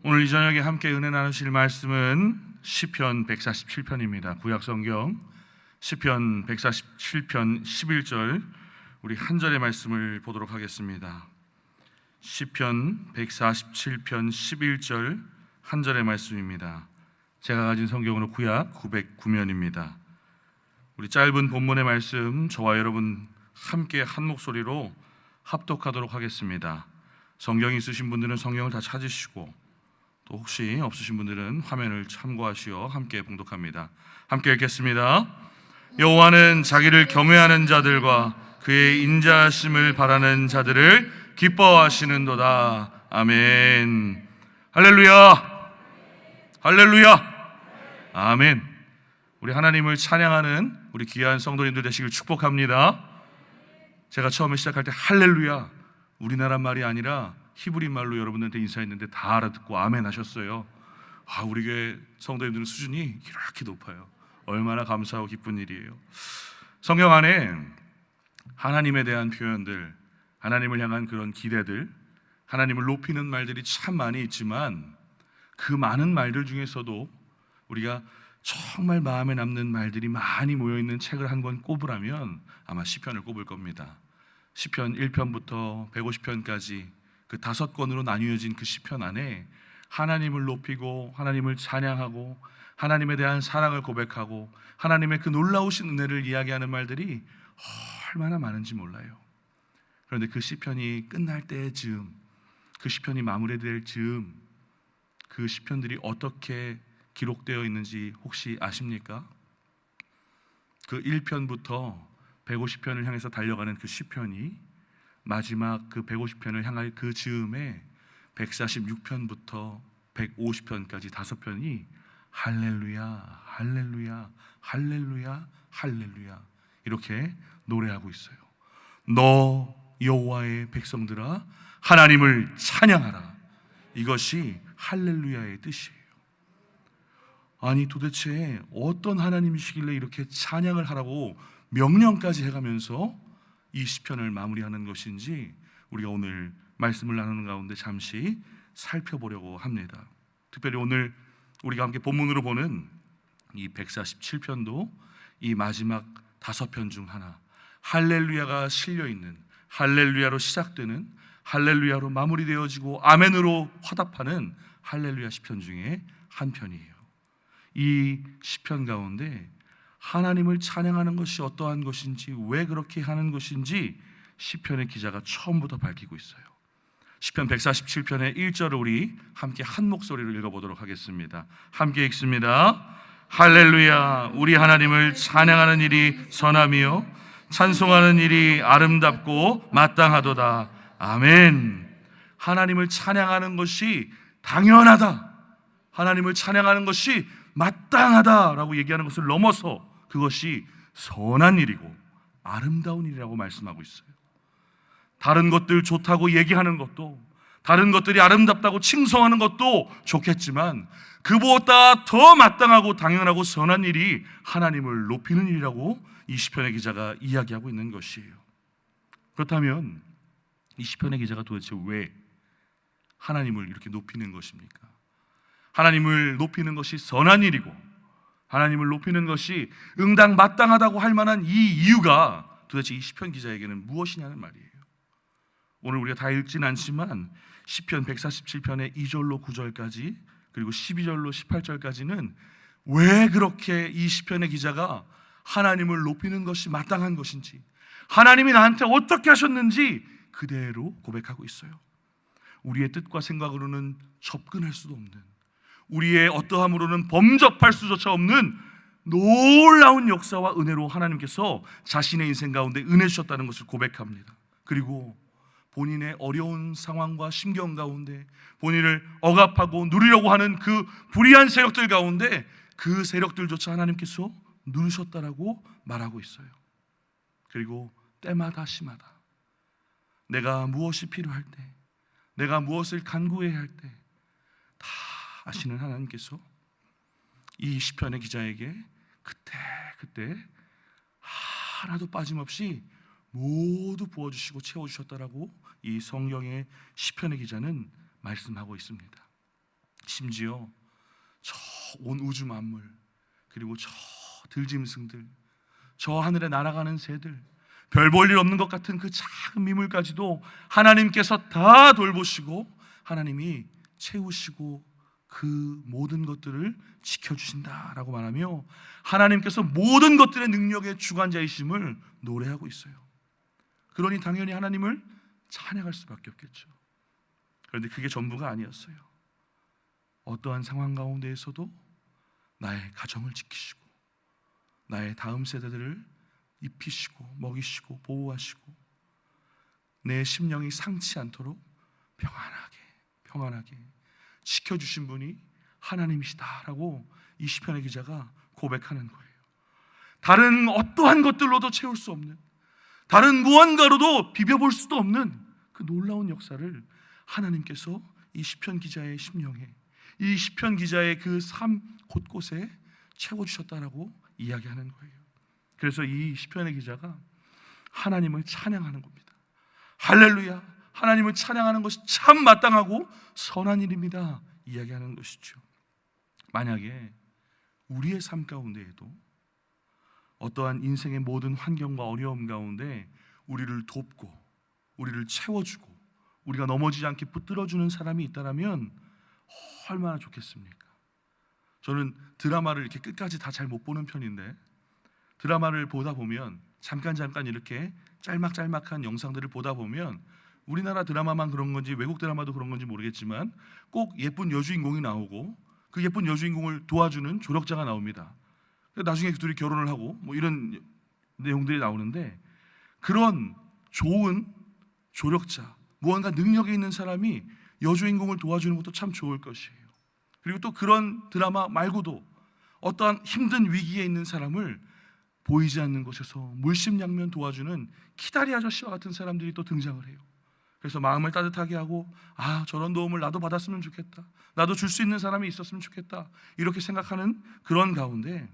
오늘 이 저녁에 함께 은혜 나누실 말씀은 시편 147편입니다. 구약성경 시편 147편 11절 우리 한 절의 말씀을 보도록 하겠습니다. 시편 147편 11절 한 절의 말씀입니다. 제가 가진 성경으로 구약 909면입니다. 우리 짧은 본문의 말씀 저와 여러분 함께 한 목소리로 합독하도록 하겠습니다. 성경이 있으신 분들은 성경을 다 찾으시고 또 혹시 없으신 분들은 화면을 참고하시어 함께 봉독합니다. 함께 읽겠습니다. 여호와는 자기를 경외하는 자들과 그의 인자하심을 바라는 자들을 기뻐하시는도다. 아멘. 할렐루야. 할렐루야. 아멘. 우리 하나님을 찬양하는 우리 귀한 성도님들 되시길 축복합니다. 제가 처음에 시작할 때 할렐루야 우리나라 말이 아니라 히브리 말로 여러분들한테 인사했는데 다 알아듣고 아멘 하셨어요. 우리 교회 성도님들은 수준이 이렇게 높아요. 얼마나 감사하고 기쁜 일이에요. 성경 안에 하나님에 대한 표현들, 하나님을 향한 그런 기대들, 하나님을 높이는 말들이 참 많이 있지만 그 많은 말들 중에서도 우리가 정말 마음에 남는 말들이 많이 모여있는 책을 한 권 꼽으라면 아마 시편을 꼽을 겁니다. 시편 1편부터 150편까지 그 5권으로 나뉘어진 그 시편 안에 하나님을 높이고 하나님을 찬양하고 하나님에 대한 사랑을 고백하고 하나님의 그 놀라우신 은혜를 이야기하는 말들이 얼마나 많은지 몰라요. 그런데 그 시편이 끝날 때쯤, 그 시편이 마무리될 즈음 그 시편들이 어떻게 기록되어 있는지 혹시 아십니까? 그 1편부터 150편을 향해서 달려가는 그 시편이 마지막 그 150편을 향할 그 즈음에 146편부터 150편까지 5편이 할렐루야, 할렐루야, 할렐루야, 할렐루야 이렇게 노래하고 있어요. 너 여호와의 백성들아 하나님을 찬양하라. 이것이 할렐루야의 뜻이에요. 아니 도대체 어떤 하나님이시길래 이렇게 찬양을 하라고 명령까지 해가면서 이 시편을 마무리하는 것인지 우리가 오늘 말씀을 나누는 가운데 잠시 살펴보려고 합니다. 특별히 오늘 우리가 함께 본문으로 보는 이 147편도 이 마지막 5편 중 하나, 할렐루야가 실려있는, 할렐루야로 시작되는, 할렐루야로 마무리되어지고 아멘으로 화답하는 할렐루야 시편 중에 한 편이에요. 이 시편 가운데 하나님을 찬양하는 것이 어떠한 것인지, 왜 그렇게 하는 것인지 시편의 기자가 처음부터 밝히고 있어요. 시편 147편의 1절을 우리 함께 한 목소리로 읽어보도록 하겠습니다. 함께 읽습니다. 할렐루야 우리 하나님을 찬양하는 일이 선함이요 찬송하는 일이 아름답고 마땅하도다. 아멘. 하나님을 찬양하는 것이 당연하다, 하나님을 찬양하는 것이 마땅하다라고 얘기하는 것을 넘어서 그것이 선한 일이고 아름다운 일이라고 말씀하고 있어요. 다른 것들 좋다고 얘기하는 것도, 다른 것들이 아름답다고 칭송하는 것도 좋겠지만 그보다 더 마땅하고 당연하고 선한 일이 하나님을 높이는 일이라고 이 시편의 기자가 이야기하고 있는 것이에요. 그렇다면 이 시편의 기자가 도대체 왜 하나님을 이렇게 높이는 것입니까? 하나님을 높이는 것이 선한 일이고 하나님을 높이는 것이 응당 마땅하다고 할 만한 이 이유가 도대체 이 시편 기자에게는 무엇이냐는 말이에요. 오늘 우리가 다 읽진 않지만 시편 147편의 2절로 9절까지 그리고 12절로 18절까지는 왜 그렇게 이 시편의 기자가 하나님을 높이는 것이 마땅한 것인지, 하나님이 나한테 어떻게 하셨는지 그대로 고백하고 있어요. 우리의 뜻과 생각으로는 접근할 수도 없는, 우리의 어떠함으로는 범접할 수조차 없는 놀라운 역사와 은혜로 하나님께서 자신의 인생 가운데 은혜 주셨다는 것을 고백합니다. 그리고 본인의 어려운 상황과 심경 가운데 본인을 억압하고 누리려고 하는 그 불의한 세력들 가운데 그 세력들조차 하나님께서 누르셨다라고 말하고 있어요. 그리고 때마다 시마다 내가 무엇이 필요할 때, 내가 무엇을 간구해야 할 때 다 아시는 하나님께서 이 시편의 기자에게 그때 하나도 빠짐없이 모두 부어주시고 채워주셨다라고 이 성경의 시편의 기자는 말씀하고 있습니다. 심지어 저 온 우주 만물, 그리고 저 들짐승들, 저 하늘에 날아가는 새들, 별 볼 일 없는 것 같은 그 작은 미물까지도 하나님께서 다 돌보시고 하나님이 채우시고 그 모든 것들을 지켜주신다라고 말하며 하나님께서 모든 것들의 능력의 주관자이심을 노래하고 있어요. 그러니 당연히 하나님을 찬양할 수밖에 없겠죠. 그런데 그게 전부가 아니었어요. 어떠한 상황 가운데에서도 나의 가정을 지키시고 나의 다음 세대들을 입히시고 먹이시고 보호하시고 내 심령이 상치 않도록 평안하게 지켜주신 분이 하나님이시다라고 이 시편의 기자가 고백하는 거예요. 다른 어떠한 것들로도 채울 수 없는, 다른 무언가로도 비벼볼 수도 없는 그 놀라운 역사를 하나님께서 이 시편 기자의 심령에, 이 시편 기자의 그 삶 곳곳에 채워주셨다라고 이야기하는 거예요. 그래서 이 시편의 기자가 하나님을 찬양하는 겁니다. 할렐루야, 하나님을 찬양하는 것이 참 마땅하고 선한 일입니다 이야기하는 것이죠. 만약에 우리의 삶 가운데에도 어떠한 인생의 모든 환경과 어려움 가운데 우리를 돕고 우리를 채워주고 우리가 넘어지지 않게 붙들어주는 사람이 있다면 얼마나 좋겠습니까? 저는 드라마를 이렇게 끝까지 다 잘 못 보는 편인데 드라마를 보다 보면 잠깐 이렇게 짤막한 영상들을 보다 보면 우리나라 드라마만 그런 건지 외국 드라마도 그런 건지 모르겠지만 꼭 예쁜 여주인공이 나오고 그 예쁜 여주인공을 도와주는 조력자가 나옵니다. 나중에 그 둘이 결혼을 하고 뭐 이런 내용들이 나오는데 그런 좋은 조력자, 무언가 능력이 있는 사람이 여주인공을 도와주는 것도 참 좋을 것이에요. 그리고 또 그런 드라마 말고도 어떠한 힘든 위기에 있는 사람을 보이지 않는 곳에서 물심양면 도와주는 키다리 아저씨와 같은 사람들이 또 등장을 해요. 그래서 마음을 따뜻하게 하고 저런 도움을 나도 받았으면 좋겠다, 나도 줄 수 있는 사람이 있었으면 좋겠다 이렇게 생각하는 그런 가운데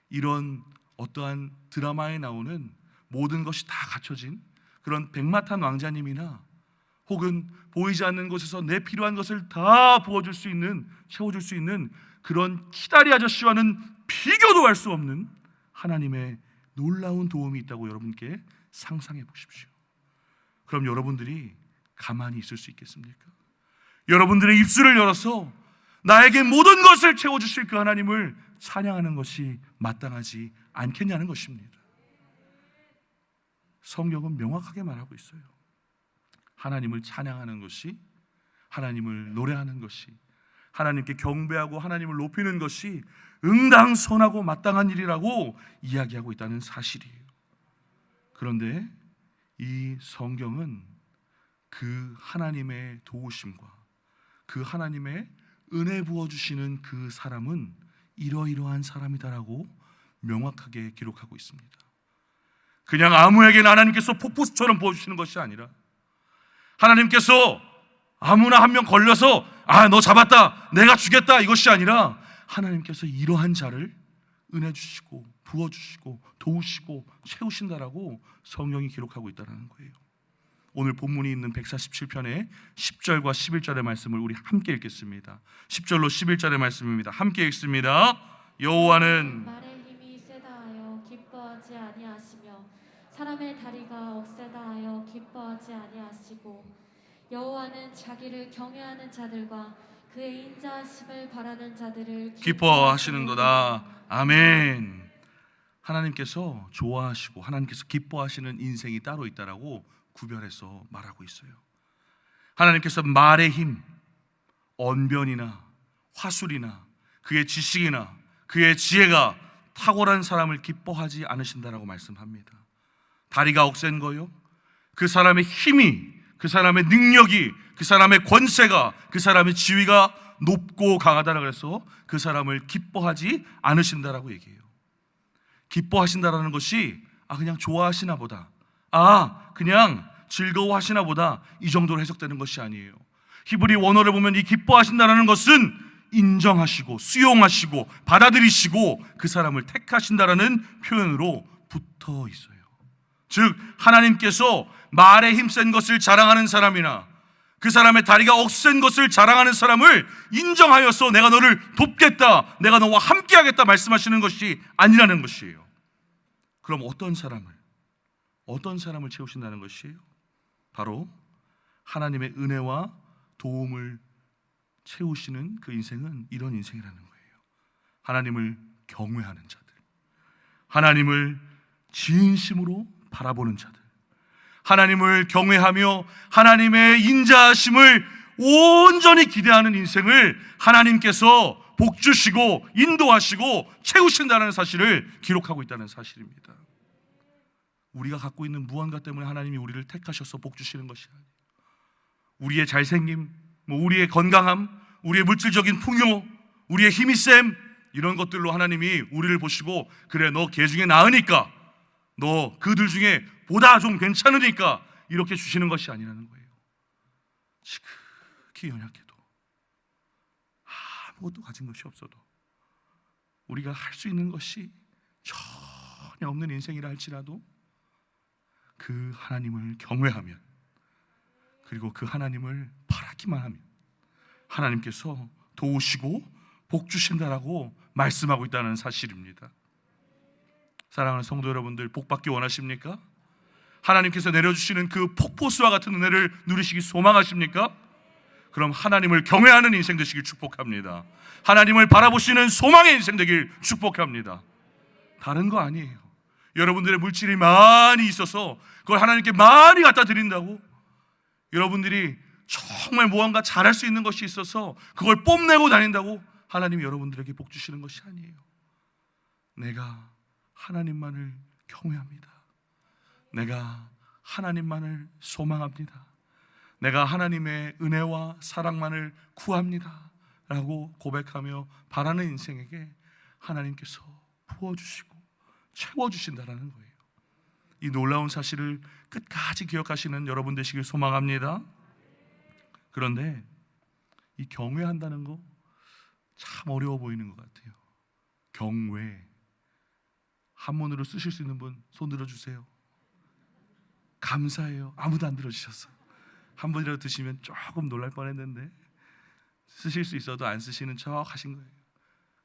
이런 어떠한 드라마에 나오는 모든 것이 다 갖춰진 그런 백마탄 왕자님이나 혹은 보이지 않는 곳에서 내 필요한 것을 다 부어줄 수 있는, 채워줄 수 있는 그런 키다리 아저씨와는 비교도 할 수 없는 하나님의 놀라운 도움이 있다고 여러분께 상상해 보십시오. 그럼 여러분들이 가만히 있을 수 있겠습니까? 여러분들의 입술을 열어서 나에게 모든 것을 채워주실 그 하나님을 찬양하는 것이 마땅하지 않겠냐는 것입니다. 성경은 명확하게 말하고 있어요. 하나님을 찬양하는 것이, 하나님을 노래하는 것이, 하나님께 경배하고 하나님을 높이는 것이 응당선하고 마땅한 일이라고 이야기하고 있다는 사실이에요. 그런데 이 성경은 그 하나님의 도우심과 그 하나님의 은혜 부어주시는 그 사람은 이러이러한 사람이다라고 명확하게 기록하고 있습니다. 그냥 아무에게나 하나님께서 폭포수처럼 부어주시는 것이 아니라 하나님께서 아무나 한 명 걸려서 너 잡았다, 내가 주겠다 이것이 아니라 하나님께서 이러한 자를 은혜 주시고 부어주시고 도우시고 채우신다라고 성경이 기록하고 있다는 거예요. 오늘 본문이 있는 147편의 10절과 11절의 말씀을 우리 함께 읽겠습니다. 10절로 11절의 말씀입니다. 함께 읽습니다. 여호와는 말의 힘이 세다 하여 기뻐하지 아니하시며 사람의 다리가 억세다 하여 기뻐하지 아니하시고 여호와는 자기를 경외하는 자들과 그의 인자하심을 바라는 자들을 기뻐하시는도다. 아멘. 하나님께서 좋아하시고 하나님께서 기뻐하시는 인생이 따로 있다라고 구별해서 말하고 있어요. 하나님께서 말의 힘, 언변이나 화술이나 그의 지식이나 그의 지혜가 탁월한 사람을 기뻐하지 않으신다라고 말씀합니다. 다리가 억센 거요, 그 사람의 힘이, 그 사람의 능력이, 그 사람의 권세가, 그 사람의 지위가 높고 강하다라고 해서 그 사람을 기뻐하지 않으신다라고 얘기해요. 기뻐하신다라는 것이 그냥 좋아하시나 보다, 그냥 즐거워하시나 보다 이 정도로 해석되는 것이 아니에요. 히브리 원어를 보면 이 기뻐하신다라는 것은 인정하시고 수용하시고 받아들이시고 그 사람을 택하신다라는 표현으로 붙어 있어요. 즉 하나님께서 말에 힘센 것을 자랑하는 사람이나 그 사람의 다리가 억센 것을 자랑하는 사람을 인정하여서 내가 너를 돕겠다, 내가 너와 함께하겠다 말씀하시는 것이 아니라는 것이에요. 그럼 어떤 사람을 채우신다는 것이에요? 바로 하나님의 은혜와 도움을 채우시는 그 인생은 이런 인생이라는 거예요. 하나님을 경외하는 자들, 하나님을 진심으로 바라보는 자들, 하나님을 경외하며 하나님의 인자하심을 온전히 기대하는 인생을 하나님께서 복주시고 인도하시고 채우신다는 사실을 기록하고 있다는 사실입니다. 우리가 갖고 있는 무언가 때문에 하나님이 우리를 택하셔서 복주시는 것이 아니에요. 우리의 잘생김, 우리의 건강함, 우리의 물질적인 풍요, 우리의 힘이 셈, 이런 것들로 하나님이 우리를 보시고 그래 너 걔 중에 나으니까, 너 그들 중에 보다 좀 괜찮으니까 이렇게 주시는 것이 아니라는 거예요. 지극히 연약해도 아무것도 가진 것이 없어도 우리가 할 수 있는 것이 전혀 없는 인생이라 할지라도 그 하나님을 경외하면, 그리고 그 하나님을 바라기만 하면 하나님께서 도우시고 복 주신다라고 말씀하고 있다는 사실입니다. 사랑하는 성도 여러분들, 복 받기 원하십니까? 하나님께서 내려주시는 그 폭포수와 같은 은혜를 누리시기 소망하십니까? 그럼 하나님을 경외하는 인생 되시길 축복합니다. 하나님을 바라보시는 소망의 인생 되길 축복합니다. 다른 거 아니에요. 여러분들의 물질이 많이 있어서 그걸 하나님께 많이 갖다 드린다고, 여러분들이 정말 무언가 잘할 수 있는 것이 있어서 그걸 뽐내고 다닌다고 하나님이 여러분들에게 복 주시는 것이 아니에요. 내가 하나님만을 경외합니다. 내가 하나님만을 소망합니다. 내가 하나님의 은혜와 사랑만을 구합니다 라고 고백하며 바라는 인생에게 하나님께서 부어주시고 채워주신다는 거예요. 이 놀라운 사실을 끝까지 기억하시는 여러분 되시길 소망합니다. 그런데 이 경외한다는 거 참 어려워 보이는 것 같아요. 경외, 한문으로 쓰실 수 있는 분 손 들어주세요. 감사해요. 아무도 안 들어주셨어. 한 분이라도 드시면 조금 놀랄 뻔했는데 쓰실 수 있어도 안 쓰시는 척 하신 거예요.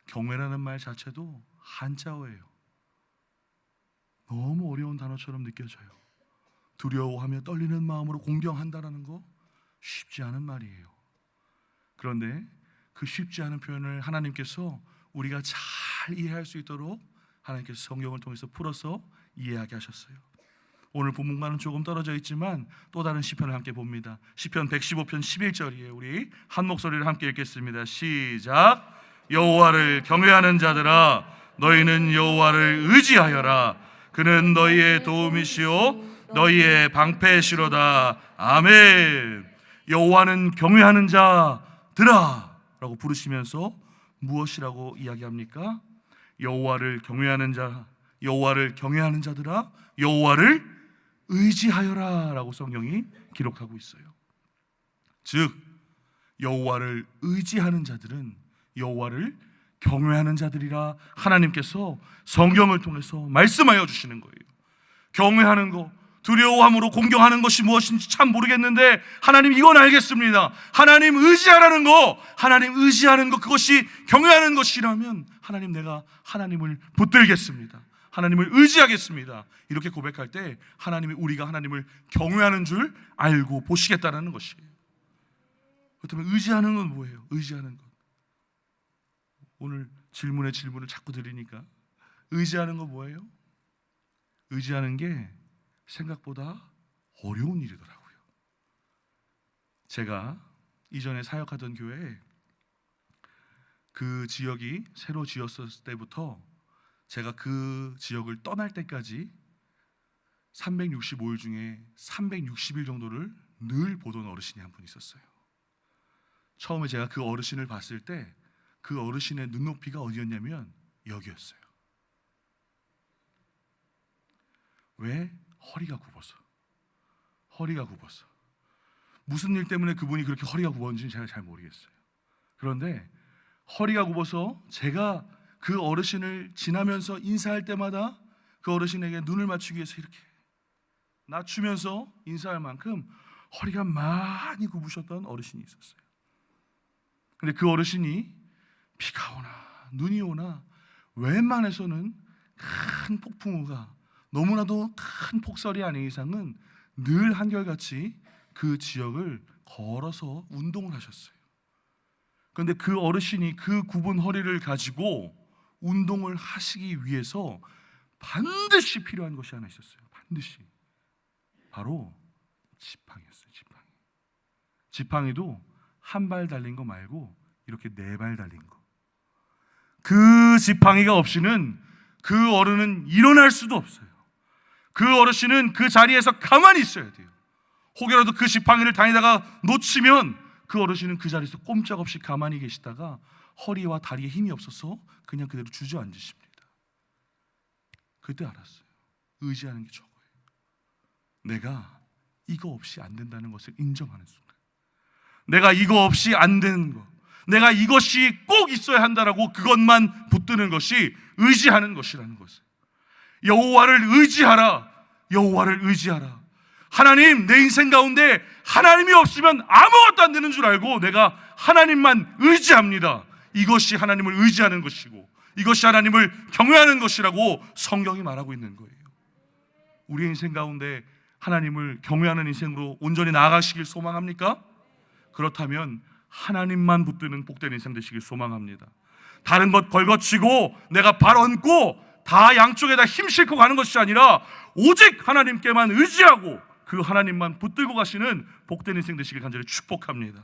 경외라는 말 자체도 한자어예요. 너무 어려운 단어처럼 느껴져요. 두려워하며 떨리는 마음으로 공경한다라는 거 쉽지 않은 말이에요. 그런데 그 쉽지 않은 표현을 하나님께서 우리가 잘 이해할 수 있도록 하나님께서 성경을 통해서 풀어서 이해하게 하셨어요. 오늘 본문과는 조금 떨어져 있지만 또 다른 시편을 함께 봅니다. 시편 115편 11절이에요. 우리 한 목소리를 함께 읽겠습니다. 시작. 여호와를 경외하는 자들아, 너희는 여호와를 의지하여라. 그는 너희의 도움이시오 너희의 방패시로다. 아멘. 여호와는 경외하는 자들아 라고 부르시면서 무엇이라고 이야기합니까? 여호와를 경외하는 자, 여호와를 경외하는 자들아, 여호와를 의지하여라 라고 성경이 기록하고 있어요. 즉 여호와를 의지하는 자들은 여호와를 경외하는 자들이라 하나님께서 성경을 통해서 말씀하여 주시는 거예요. 경외하는 거, 두려워함으로 공경하는 것이 무엇인지 참 모르겠는데 하나님 이건 알겠습니다. 하나님 의지하라는 거, 하나님 의지하는 거, 그것이 경외하는 것이라면 하나님, 내가 하나님을 붙들겠습니다. 하나님을 의지하겠습니다. 이렇게 고백할 때 하나님이, 우리가 하나님을 경외하는 줄 알고 보시겠다는 것이에요. 그렇다면 의지하는 건 뭐예요? 의지하는 것. 오늘 질문에 질문을 자꾸 드리니까 의지하는 건 뭐예요? 의지하는 게 생각보다 어려운 일이더라고요. 제가 이전에 사역하던 교회에 그 지역이 새로 지었을 때부터 제가 그 지역을 떠날 때까지 365일 중에 360일 정도를 늘 보던 어르신이 한 분 있었어요. 처음에 제가 그 어르신을 봤을 때 그 어르신의 눈높이가 어디였냐면 여기였어요. 왜? 허리가 굽어서. 무슨 일 때문에 그분이 그렇게 허리가 굽었는지는 제가 잘 모르겠어요. 그런데 허리가 굽어서 제가 그 어르신을 지나면서 인사할 때마다 그 어르신에게 눈을 맞추기 위해서 이렇게 낮추면서 인사할 만큼 허리가 많이 굽으셨던 어르신이 있었어요. 근데 그 어르신이 비가 오나 눈이 오나 웬만해서는 큰 폭풍우가 너무나도 큰 폭설이 아닌 이상은 늘 한결같이 그 지역을 걸어서 운동을 하셨어요. 그런데 그 어르신이 그 굽은 허리를 가지고 운동을 하시기 위해서 반드시 필요한 것이 하나 있었어요. 반드시. 바로 지팡이였어요. 지팡이도 한 발 달린 거 말고 이렇게 4발 달린 거. 그 지팡이가 없이는 그 어른은 일어날 수도 없어요. 그 어르신은 그 자리에서 가만히 있어야 돼요. 혹여라도 그 지팡이를 다니다가 놓치면 그 어르신은 그 자리에서 꼼짝없이 가만히 계시다가 허리와 다리에 힘이 없어서 그냥 그대로 주저앉으십니다. 그때 알았어요. 의지하는 게 저거예요. 내가 이거 없이 안 된다는 것을 인정하는 순간, 내가 이거 없이 안 되는 것, 내가 이것이 꼭 있어야 한다라고 그것만 붙드는 것이 의지하는 것이라는 것을. 여호와를 의지하라. 여호와를 의지하라. 하나님, 내 인생 가운데 하나님이 없으면 아무것도 안 되는 줄 알고 내가 하나님만 의지합니다. 이것이 하나님을 의지하는 것이고 이것이 하나님을 경외하는 것이라고 성경이 말하고 있는 거예요. 우리의 인생 가운데 하나님을 경외하는 인생으로 온전히 나아가시길 소망합니까? 그렇다면 하나님만 붙드는 복된 인생 되시길 소망합니다. 다른 것 걸거치고 내가 발 얹고 다 양쪽에다 힘 싣고 가는 것이 아니라 오직 하나님께만 의지하고 그 하나님만 붙들고 가시는 복된 인생 되시길 간절히 축복합니다.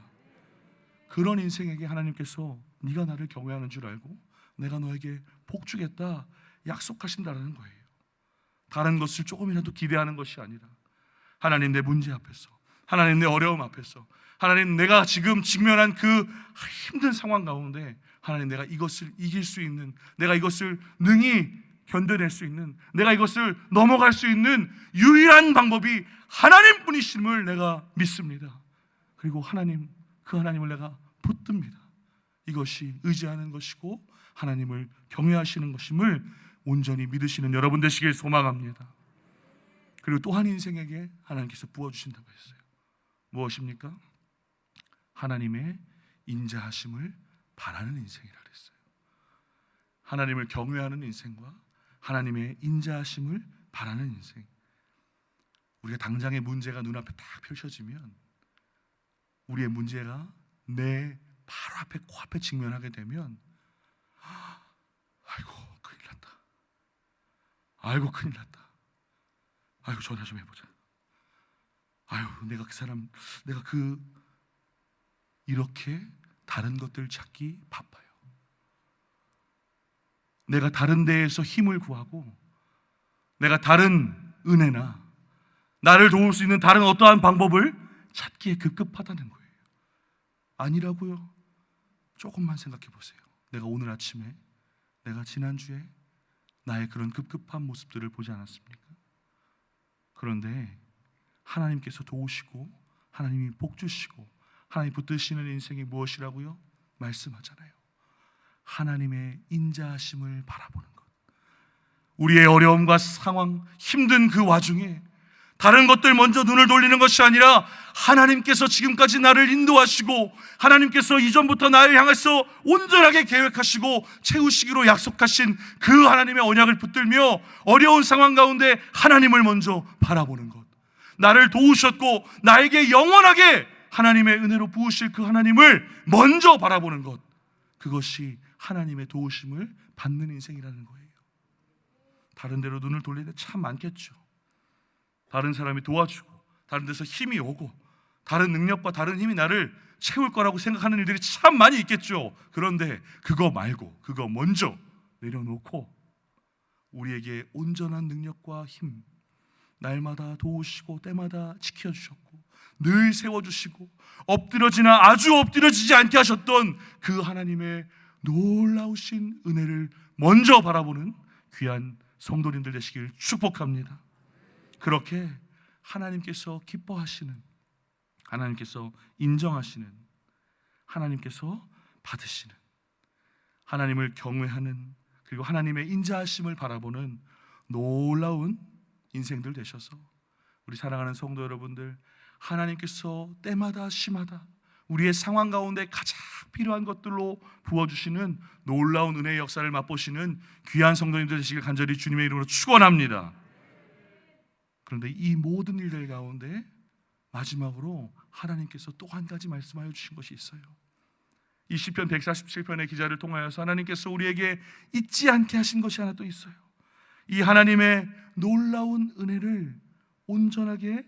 그런 인생에게 하나님께서 네가 나를 경외하는 줄 알고 내가 너에게 복 주겠다 약속하신다는 거예요. 다른 것을 조금이라도 기대하는 것이 아니라 하나님, 내 문제 앞에서, 하나님, 내 어려움 앞에서, 하나님, 내가 지금 직면한 그 힘든 상황 가운데 하나님, 내가 이것을 이길 수 있는, 내가 이것을 능히 견뎌낼 수 있는, 내가 이것을 넘어갈 수 있는 유일한 방법이 하나님뿐이심을 내가 믿습니다. 그리고 하나님, 그 하나님을 내가 붙듭니다. 이것이 의지하는 것이고 하나님을 경외하시는 것임을 온전히 믿으시는 여러분 되시길 소망합니다. 그리고 또 한 인생에게 하나님께서 부어주신다고 했어요. 무엇입니까? 하나님의 인자하심을 바라는 인생이라 그랬어요. 하나님을 경외하는 인생과 하나님의 인자하심을 바라는 인생. 우리가 당장의 문제가 눈앞에 딱 펼쳐지면 우리의 문제가 내 바로 앞에 코앞에 직면하게 되면 아이고 큰일 났다. 아이고 큰일 났다. 아이고 전화 좀 해보자. 아유 내가 그 사람, 내가 이렇게 다른 것들 찾기 바빠요. 내가 다른 데에서 힘을 구하고 내가 다른 은혜나 나를 도울 수 있는 다른 어떠한 방법을 찾기에 급급하다는 거예요. 아니라고요. 조금만 생각해 보세요. 내가 오늘 아침에, 내가 지난주에 나의 그런 급급한 모습들을 보지 않았습니까? 그런데 하나님께서 도우시고 하나님이 복 주시고 하나님 붙드시는 인생이 무엇이라고요? 말씀하잖아요. 하나님의 인자하심을 바라보는 것. 우리의 어려움과 상황, 힘든 그 와중에 다른 것들 먼저 눈을 돌리는 것이 아니라 하나님께서 지금까지 나를 인도하시고 하나님께서 이전부터 나를 향해서 온전하게 계획하시고 채우시기로 약속하신 그 하나님의 언약을 붙들며 어려운 상황 가운데 하나님을 먼저 바라보는 것. 나를 도우셨고 나에게 영원하게 하나님의 은혜로 부으실 그 하나님을 먼저 바라보는 것. 그것이 하나님의 도우심을 받는 인생이라는 거예요. 다른 데로 눈을 돌릴 때 참 많겠죠. 다른 사람이 도와주고 다른 데서 힘이 오고 다른 능력과 다른 힘이 나를 채울 거라고 생각하는 일들이 참 많이 있겠죠. 그런데 그거 말고 그거 먼저 내려놓고 우리에게 온전한 능력과 힘, 날마다 도우시고 때마다 지켜주셨고 늘 세워주시고 엎드려지나 아주 엎드려지지 않게 하셨던 그 하나님의 놀라우신 은혜를 먼저 바라보는 귀한 성도님들 되시길 축복합니다. 그렇게 하나님께서 기뻐하시는, 하나님께서 인정하시는, 하나님께서 받으시는, 하나님을 경외하는, 그리고 하나님의 인자하심을 바라보는 놀라운 인생들 되셔서 우리 사랑하는 성도 여러분들, 하나님께서 때마다 시마다 우리의 상황 가운데 가장 필요한 것들로 부어주시는 놀라운 은혜의 역사를 맛보시는 귀한 성도님들 되시길 간절히 주님의 이름으로 축원합니다. 그런데 이 모든 일들 가운데 마지막으로 하나님께서 또 한 가지 말씀하여 주신 것이 있어요. 이 시편 147편의 기자를 통하여서 하나님께서 우리에게 잊지 않게 하신 것이 하나 또 있어요. 이 하나님의 놀라운 은혜를 온전하게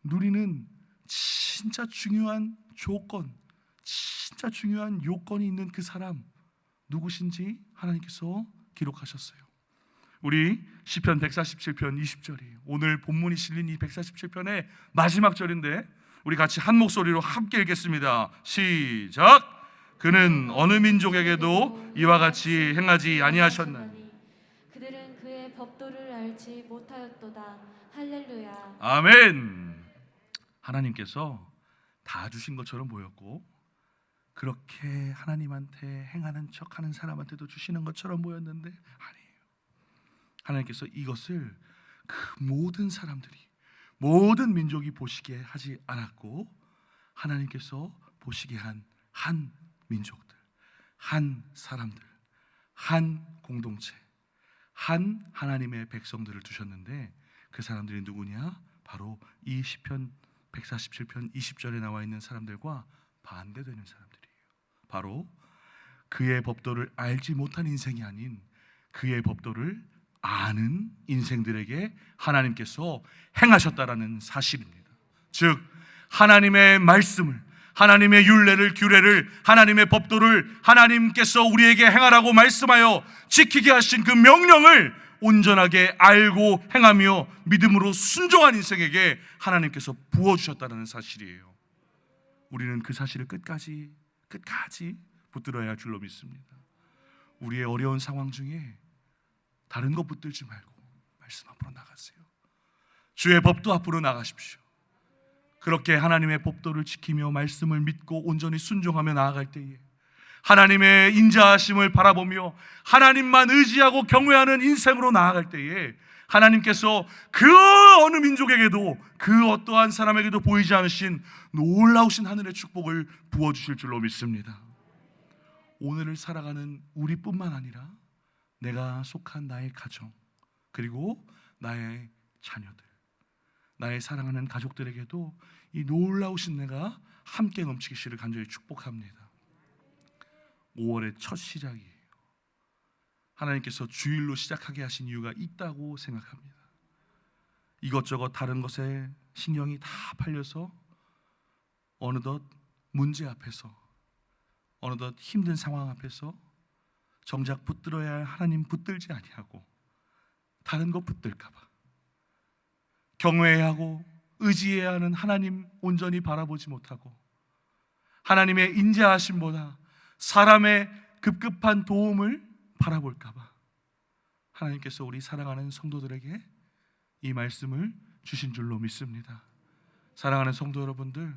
누리는 진짜 중요한 조건, 진짜 중요한 요건이 있는 그 사람 누구신지 하나님께서 기록하셨어요. 우리 시편 147편 20절이에요. 오늘 본문이 실린 이 147편의 마지막 절인데 우리 같이 한 목소리로 함께 읽겠습니다. 시작! 그는 어느 민족에게도 이와 같이 행하지 아니하셨나니 그들은 그의 법도를 알지 못하였도다. 할렐루야. 아멘. 하나님께서 다 주신 것처럼 보였고 그렇게 하나님한테 행하는 척하는 사람한테도 주시는 것처럼 보였는데 아니에요. 하나님께서 이것을 그 모든 사람들이, 모든 민족이 보시게 하지 않았고 하나님께서 보시게 한 민족들, 한 사람들, 한 공동체, 한 하나님의 백성들을 두셨는데 그 사람들이 누구냐? 바로 이 시편 147편 20절에 나와 있는 사람들과 반대되는 사람들이에요. 바로 그의 법도를 알지 못한 인생이 아닌 그의 법도를 아는 인생들에게 하나님께서 행하셨다라는 사실입니다. 즉 하나님의 말씀을, 하나님의 율례를, 규례를, 하나님의 법도를 하나님께서 우리에게 행하라고 말씀하여 지키게 하신 그 명령을 온전하게 알고 행하며 믿음으로 순종한 인생에게 하나님께서 부어주셨다는 사실이에요. 우리는 그 사실을 끝까지 붙들어야 할 줄로 믿습니다. 우리의 어려운 상황 중에 다른 것 붙들지 말고 말씀 앞으로 나가세요. 주의 법도 앞으로 나가십시오. 그렇게 하나님의 법도를 지키며 말씀을 믿고 온전히 순종하며 나아갈 때에 하나님의 인자하심을 바라보며 하나님만 의지하고 경외하는 인생으로 나아갈 때에 하나님께서 그 어느 민족에게도 그 어떠한 사람에게도 보이지 않으신 놀라우신 하늘의 축복을 부어주실 줄로 믿습니다. 오늘을 살아가는 우리뿐만 아니라 내가 속한 나의 가정, 그리고 나의 자녀들, 나의 사랑하는 가족들에게도 이 놀라우신 내가 함께 넘치기를 간절히 축복합니다. 5월의 첫 시작이에요. 하나님께서 주일로 시작하게 하신 이유가 있다고 생각합니다. 이것저것 다른 것에 신경이 다 팔려서 어느덧 문제 앞에서, 어느덧 힘든 상황 앞에서 정작 붙들어야 할 하나님 붙들지 아니하고 다른 것 붙들까 봐 경외해야 하고 의지해야 하는 하나님 온전히 바라보지 못하고 하나님의 인자하심보다 사람의 급급한 도움을 바라볼까 봐 하나님께서 우리 사랑하는 성도들에게 이 말씀을 주신 줄로 믿습니다. 사랑하는 성도 여러분들,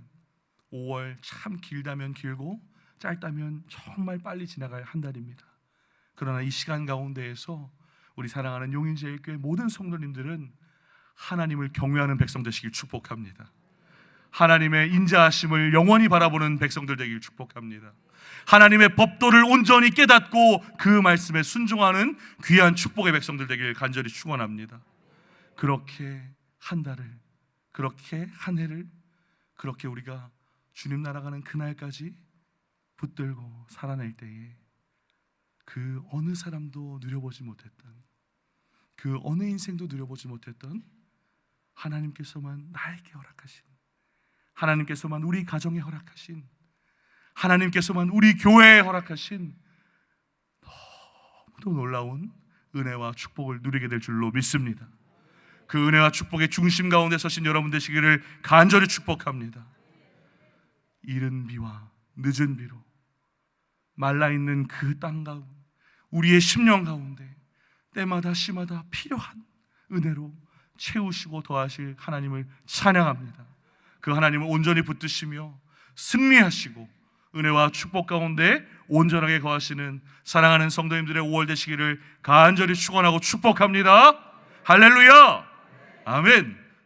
5월 참 길다면 길고 짧다면 정말 빨리 지나갈 한 달입니다. 그러나 이 시간 가운데에서 우리 사랑하는 용인제일교회 모든 성도님들은 하나님을 경외하는 백성 되시길 축복합니다. 하나님의 인자하심을 영원히 바라보는 백성들 되길 축복합니다. 하나님의 법도를 온전히 깨닫고 그 말씀에 순종하는 귀한 축복의 백성들 되길 간절히 축원합니다. 그렇게 한 달을, 그렇게 한 해를, 그렇게 우리가 주님 나아가는 그날까지 붙들고 살아낼 때에 그 어느 사람도 누려보지 못했던, 그 어느 인생도 누려보지 못했던 하나님께서만 나에게 허락하신, 하나님께서만 우리 가정에 허락하신, 하나님께서만 우리 교회에 허락하신 너무도 놀라운 은혜와 축복을 누리게 될 줄로 믿습니다. 그 은혜와 축복의 중심 가운데 서신 여러분 되시기를 간절히 축복합니다. 이른 비와 늦은 비로 말라있는 그 땅 가운데, 우리의 심령 가운데 때마다 시마다 필요한 은혜로 채우시고 더하실 하나님을 찬양합니다. 그 하나님을 온전히 붙드시며 승리하시고 은혜와 축복 가운데 온전하게 거하시는 사랑하는 성도님들의 5월 되시기를 간절히 축원하고 축복합니다. 할렐루야, 아멘.